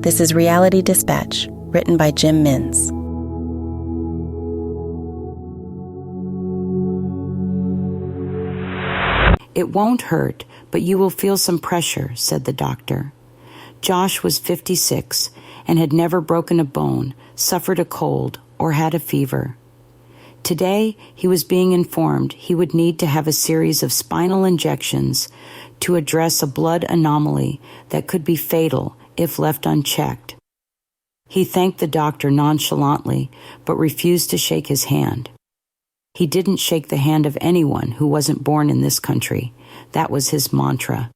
This is Reality Dispatch, written by Jim Minns. "It won't hurt, but you will feel some pressure," said the doctor. Josh was 56 and had never broken a bone, suffered a cold, or had a fever. Today, he was being informed he would need to have a series of spinal injections to address a blood anomaly that could be fatal if left unchecked. He thanked the doctor nonchalantly, but refused to shake his hand. He didn't shake the hand of anyone who wasn't born in this country. That was his mantra.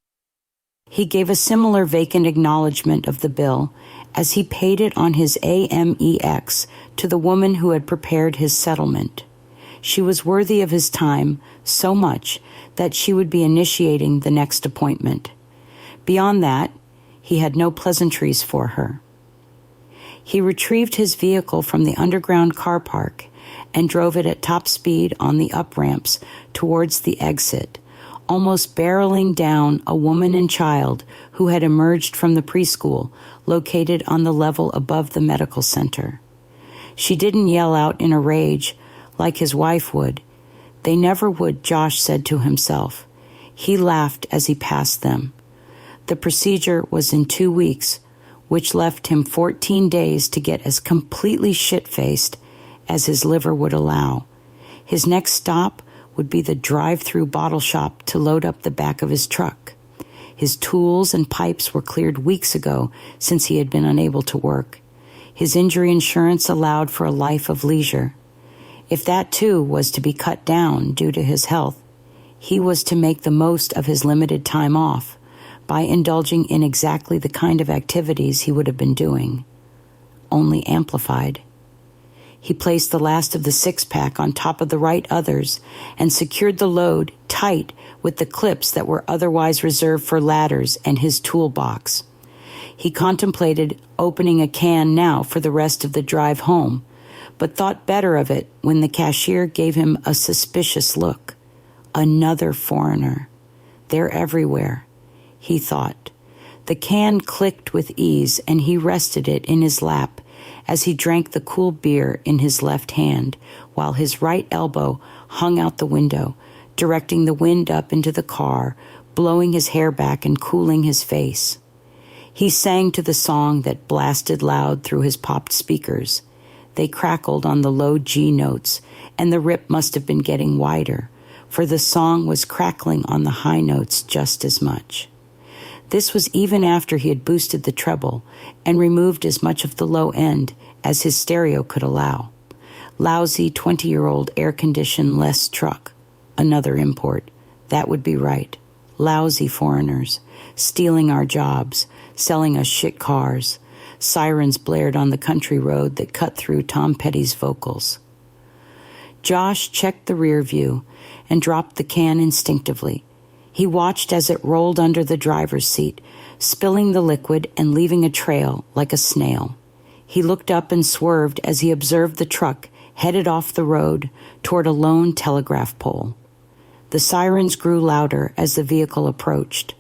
He gave a similar vacant acknowledgement of the bill as he paid it on his Amex to the woman who had prepared his settlement. She was worthy of his time so much that she would be initiating the next appointment. Beyond that, he had no pleasantries for her. He retrieved his vehicle from the underground car park and drove it at top speed on the up-ramps towards the exit, almost barreling down a woman and child who had emerged from the preschool located on the level above the medical center. She didn't yell out in a rage like his wife would. They never would, Josh said to himself. He laughed as he passed them. The procedure was in 2 weeks, which left him 14 days to get as completely shit-faced as his liver would allow. His next stop would be the drive-through bottle shop to load up the back of his truck. His tools and pipes were cleared weeks ago since he had been unable to work. His injury insurance allowed for a life of leisure. If that too was to be cut down due to his health, he was to make the most of his limited time off by indulging in exactly the kind of activities he would have been doing, only amplified. He placed the last of the six-pack on top of the right others and secured the load tight with the clips that were otherwise reserved for ladders and his toolbox. He contemplated opening a can now for the rest of the drive home, but thought better of it when the cashier gave him a suspicious look. Another foreigner. They're everywhere, he thought. The can clicked with ease, and he rested it in his lap as he drank the cool beer in his left hand, while his right elbow hung out the window, directing the wind up into the car, blowing his hair back and cooling his face. He sang to the song that blasted loud through his popped speakers. They crackled on the low G notes, and the rip must have been getting wider, for the song was crackling on the high notes just as much. This was even after he had boosted the treble and removed as much of the low end as his stereo could allow. Lousy 20-year-old air-conditioned less truck. Another import. That would be right. Lousy foreigners. Stealing our jobs. Selling us shit cars. Sirens blared on the country road that cut through Tom Petty's vocals. Josh checked the rear view and dropped the can instinctively. He watched as it rolled under the driver's seat, spilling the liquid and leaving a trail like a snail. He looked up and swerved as he observed the truck headed off the road toward a lone telegraph pole. The sirens grew louder as the vehicle approached.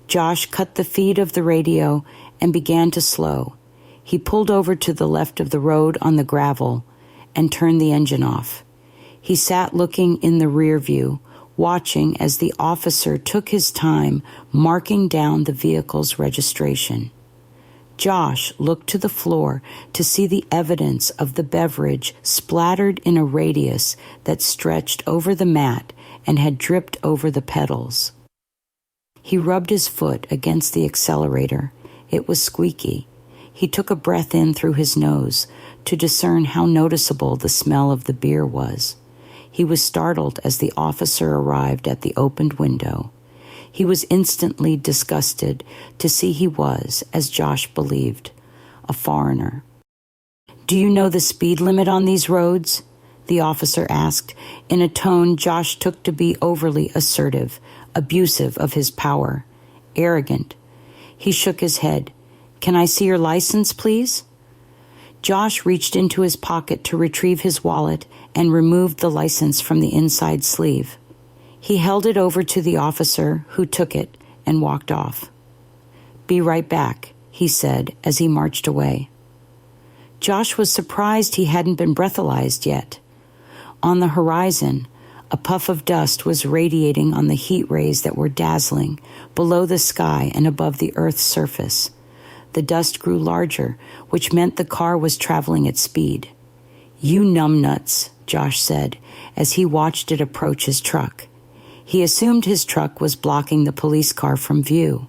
Josh cut the feed of the radio and began to slow. He pulled over to the left of the road on the gravel and turned the engine off. He sat looking in the rear view, watching as the officer took his time marking down the vehicle's registration. Josh looked to the floor to see the evidence of the beverage splattered in a radius that stretched over the mat and had dripped over the pedals. He rubbed his foot against the accelerator. It was squeaky. He took a breath in through his nose to discern how noticeable the smell of the beer was. He was startled as the officer arrived at the opened window. He was instantly disgusted to see he was, as Josh believed, a foreigner. "Do you know the speed limit on these roads?" the officer asked, in a tone Josh took to be overly assertive, abusive of his power, arrogant. He shook his head. "Can I see your license, please?" Josh reached into his pocket to retrieve his wallet and removed the license from the inside sleeve. He held it over to the officer, who took it and walked off. "Be right back," he said as he marched away. Josh was surprised he hadn't been breathalyzed yet. On the horizon, a puff of dust was radiating on the heat rays that were dazzling below the sky and above the Earth's surface. The dust grew larger, which meant the car was traveling at speed. "You numbnuts," Josh said as he watched it approach his truck. He assumed his truck was blocking the police car from view.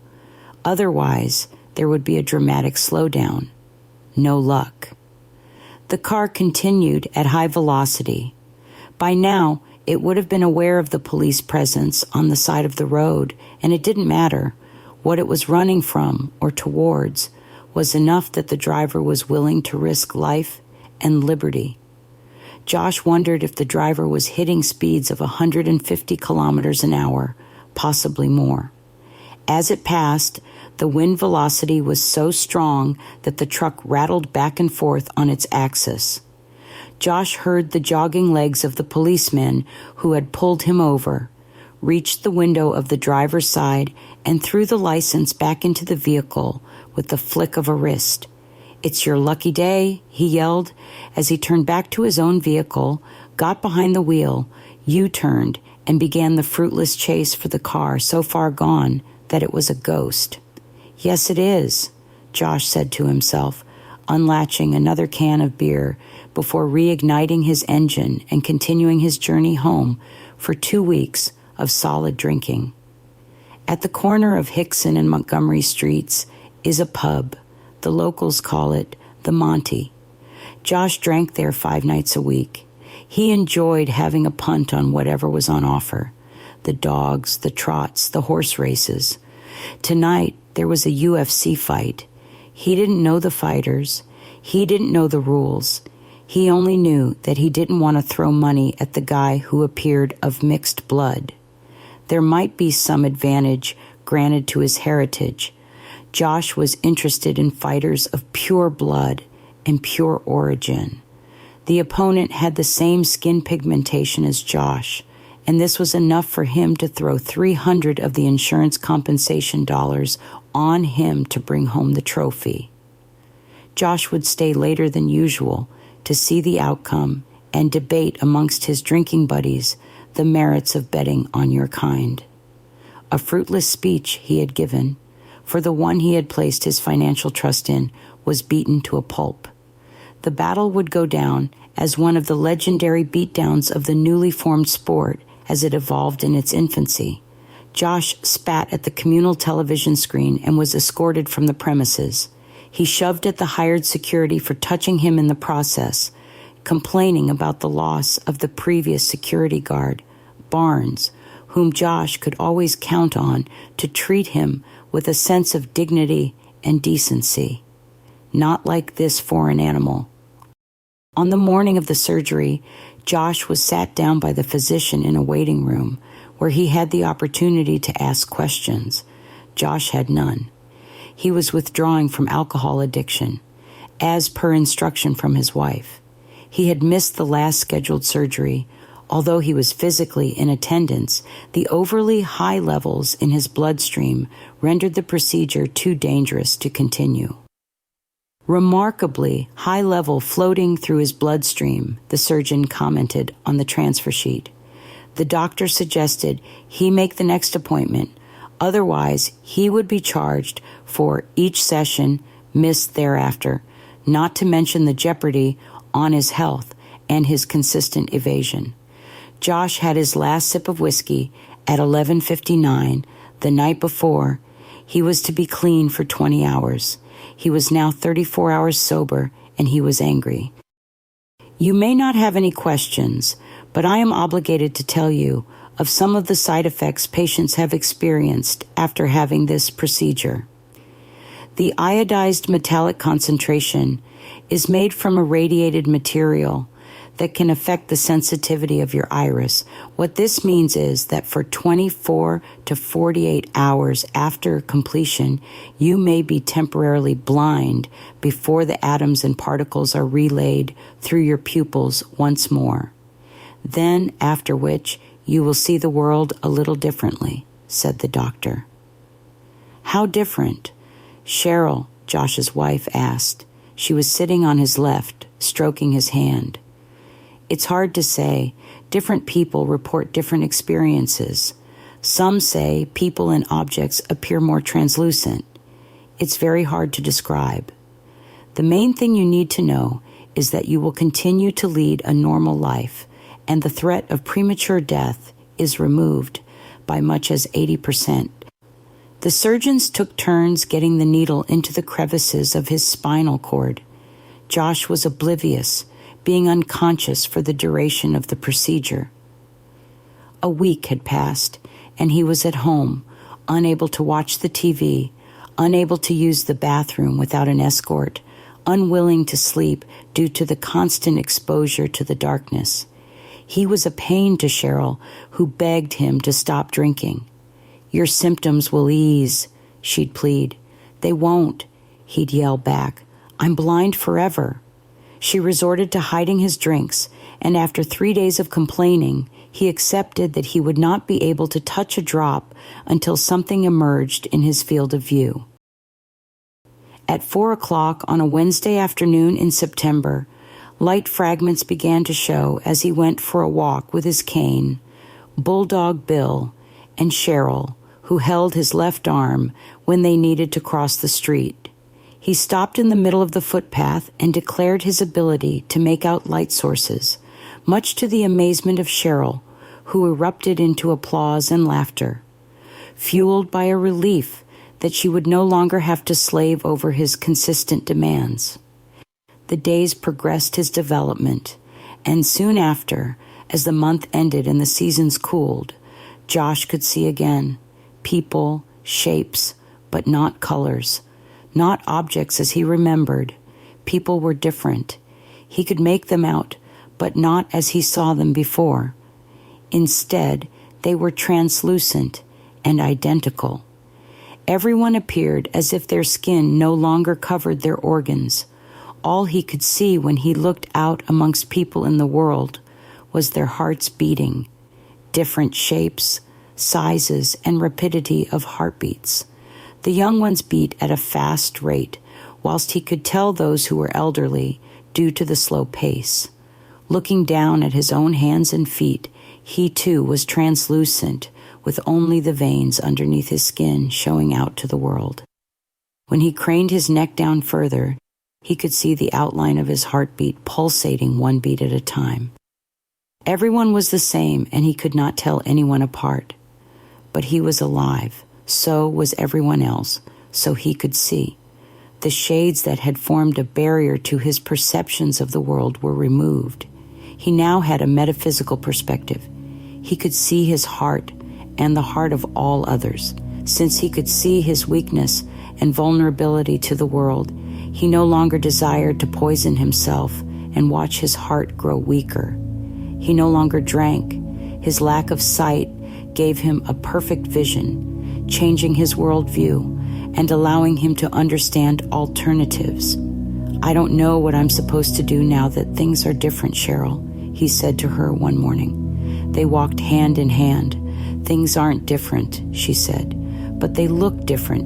Otherwise, there would be a dramatic slowdown. No luck. The car continued at high velocity. By now, it would have been aware of the police presence on the side of the road, and it didn't matter. What it was running from or towards was enough that the driver was willing to risk life and liberty. Josh wondered if the driver was hitting speeds of 150 kilometers an hour, possibly more. As it passed, the wind velocity was so strong that the truck rattled back and forth on its axis. Josh heard the jogging legs of the policemen who had pulled him over, reached the window of the driver's side, and threw the license back into the vehicle with the flick of a wrist. "It's your lucky day," he yelled as he turned back to his own vehicle, got behind the wheel, U-turned, and began the fruitless chase for the car so far gone that it was a ghost. "Yes, it is," Josh said to himself, unlatching another can of beer before reigniting his engine and continuing his journey home for 2 weeks of solid drinking. At the corner of Hickson and Montgomery Streets is a pub. The locals call it the Monty. Josh drank there 5 nights a week. He enjoyed having a punt on whatever was on offer. The dogs, the trots, the horse races. Tonight, there was a UFC fight. He didn't know the fighters. He didn't know the rules. He only knew that he didn't want to throw money at the guy who appeared of mixed blood. There might be some advantage granted to his heritage. Josh was interested in fighters of pure blood and pure origin. The opponent had the same skin pigmentation as Josh, and this was enough for him to throw 300 of the insurance compensation dollars on him to bring home the trophy. Josh would stay later than usual to see the outcome and debate amongst his drinking buddies the merits of betting on your kind. A fruitless speech he had given, for the one he had placed his financial trust in was beaten to a pulp. The battle would go down as one of the legendary beatdowns of the newly formed sport as it evolved in its infancy. Josh spat at the communal television screen and was escorted from the premises. He shoved at the hired security for touching him in the process, complaining about the loss of the previous security guard, Barnes, whom Josh could always count on to treat him with a sense of dignity and decency. Not like this foreign animal. On the morning of the surgery, Josh was sat down by the physician in a waiting room where he had the opportunity to ask questions. Josh had none. He was withdrawing from alcohol addiction, as per instruction from his wife. He had missed the last scheduled surgery. Although he was physically in attendance, the overly high levels in his bloodstream rendered the procedure too dangerous to continue. Remarkably high level floating through his bloodstream, the surgeon commented on the transfer sheet. The doctor suggested he make the next appointment, otherwise he would be charged for each session missed thereafter, not to mention the jeopardy on his health and his consistent evasion. Josh had his last sip of whiskey at 11:59 the night before. He was to be clean for 20 hours. He was now 34 hours sober, and he was angry. You may not have any questions, but I am obligated to tell you of some of the side effects patients have experienced after having this procedure. The iodized metallic concentration is made from a radiated material that can affect the sensitivity of your iris. What this means is that for 24 to 48 hours after completion, you may be temporarily blind before the atoms and particles are relayed through your pupils once more. Then, after which, you will see the world a little differently, said the doctor. How different? Cheryl, Josh's wife asked. She was sitting on his left, stroking his hand. It's hard to say. Different people report different experiences. Some say people and objects appear more translucent. It's very hard to describe. The main thing you need to know is that you will continue to lead a normal life, and the threat of premature death is removed by much as 80%. The surgeons took turns getting the needle into the crevices of his spinal cord. Josh was oblivious, being unconscious for the duration of the procedure. A week had passed, and he was at home, unable to watch the TV, unable to use the bathroom without an escort, unwilling to sleep due to the constant exposure to the darkness. He was a pain to Cheryl, who begged him to stop drinking. "Your symptoms will ease," she'd plead. "They won't," he'd yell back. "I'm blind forever." She resorted to hiding his drinks, and after 3 days of complaining, he accepted that he would not be able to touch a drop until something emerged in his field of view. At 4 o'clock on a Wednesday afternoon in September, light fragments began to show as he went for a walk with his cane, Bulldog Bill, and Cheryl, who held his left arm when they needed to cross the street. He stopped in the middle of the footpath and declared his ability to make out light sources, much to the amazement of Cheryl, who erupted into applause and laughter, fueled by a relief that she would no longer have to slave over his consistent demands. The days progressed his development, and soon after, as the month ended and the seasons cooled, Josh could see again people, shapes, but not colors, not objects as he remembered. People were different. He could make them out, but not as he saw them before. Instead, they were translucent and identical. Everyone appeared as if their skin no longer covered their organs. All he could see when he looked out amongst people in the world was their hearts beating, different shapes, sizes, and rapidity of heartbeats. The young ones beat at a fast rate, whilst he could tell those who were elderly due to the slow pace. Looking down at his own hands and feet, he too was translucent, with only the veins underneath his skin showing out to the world. When he craned his neck down further, he could see the outline of his heartbeat pulsating one beat at a time. Everyone was the same, and he could not tell anyone apart. But he was alive. So was everyone else, so he could see. The shades that had formed a barrier to his perceptions of the world were removed. He now had a metaphysical perspective. He could see his heart and the heart of all others. Since he could see his weakness and vulnerability to the world, he no longer desired to poison himself and watch his heart grow weaker. He no longer drank. His lack of sight gave him a perfect vision, changing his worldview and allowing him to understand alternatives. "I don't know what I'm supposed to do now that things are different, Cheryl," he said to her one morning. They walked hand in hand. "Things aren't different," she said, "but they look different.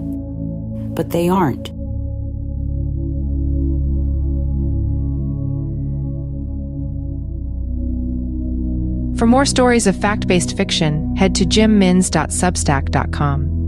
But they aren't." For more stories of fact-based fiction, head to jimmins.substack.com.